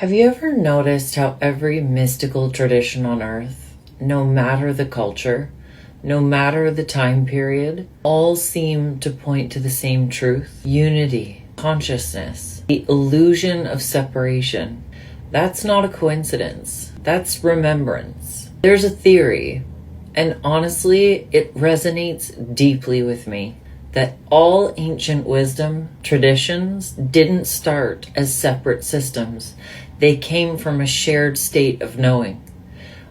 Have you ever noticed how every mystical tradition on earth, no matter the culture, no matter the time period, all seem to point to the same truth? Unity, consciousness, the illusion of separation. That's not a coincidence. That's remembrance. There's a theory, and honestly, it resonates deeply with me, that all ancient wisdom traditions didn't start as separate systems. They came from a shared state of knowing,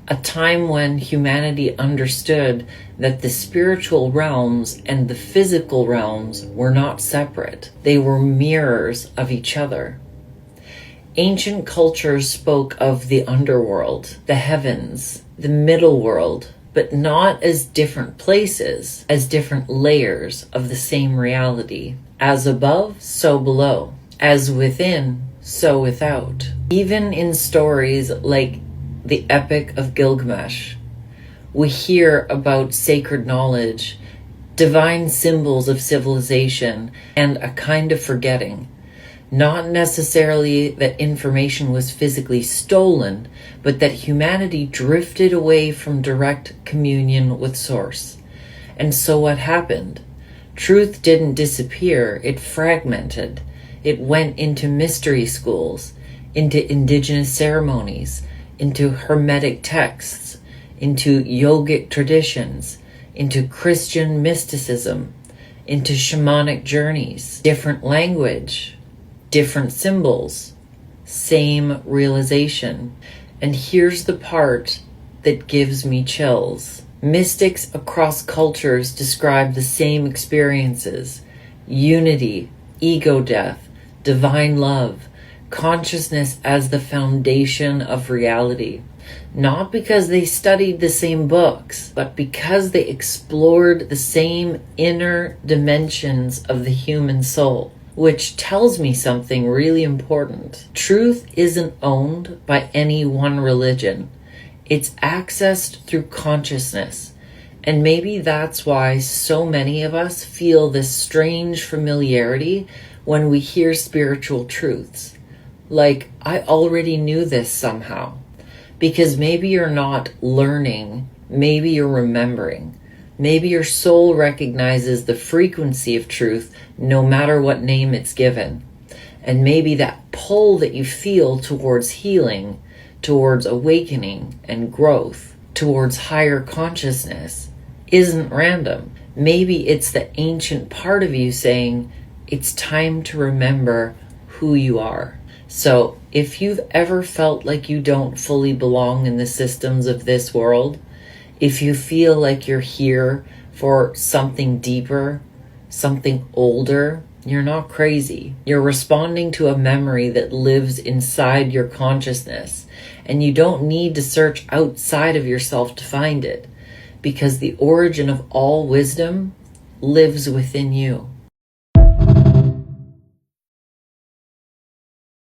a time when humanity understood that the spiritual realms and the physical realms were not separate. They were mirrors of each other. Ancient cultures spoke of the underworld, the heavens, the middle world, but not as different places, as different layers of the same reality. As above, so below. As within, so without. Even in stories like the Epic of Gilgamesh, we hear about sacred knowledge, divine symbols of civilization, and a kind of forgetting. Not necessarily that information was physically stolen, but that humanity drifted away from direct communion with Source. And so what happened? Truth didn't disappear, it fragmented. It went into mystery schools, into indigenous ceremonies, into hermetic texts, into yogic traditions, into Christian mysticism, into shamanic journeys, different language, different symbols, same realization. And here's the part that gives me chills. Mystics across cultures describe the same experiences: unity, ego death, divine love, consciousness as the foundation of reality. Not because they studied the same books, but because they explored the same inner dimensions of the human soul. Which tells me something really important. Truth isn't owned by any one religion. It's accessed through consciousness. And maybe that's why so many of us feel this strange familiarity when we hear spiritual truths. Like, I already knew this somehow. Because maybe you're not learning, maybe you're remembering. Maybe your soul recognizes the frequency of truth no matter what name it's given. And maybe that pull that you feel towards healing, towards awakening and growth, towards higher consciousness isn't random. Maybe it's the ancient part of you saying, it's time to remember who you are. So if you've ever felt like you don't fully belong in the systems of this world, if you feel like you're here for something deeper, something older, you're not crazy. You're responding to a memory that lives inside your consciousness, and you don't need to search outside of yourself to find it, because the origin of all wisdom lives within you.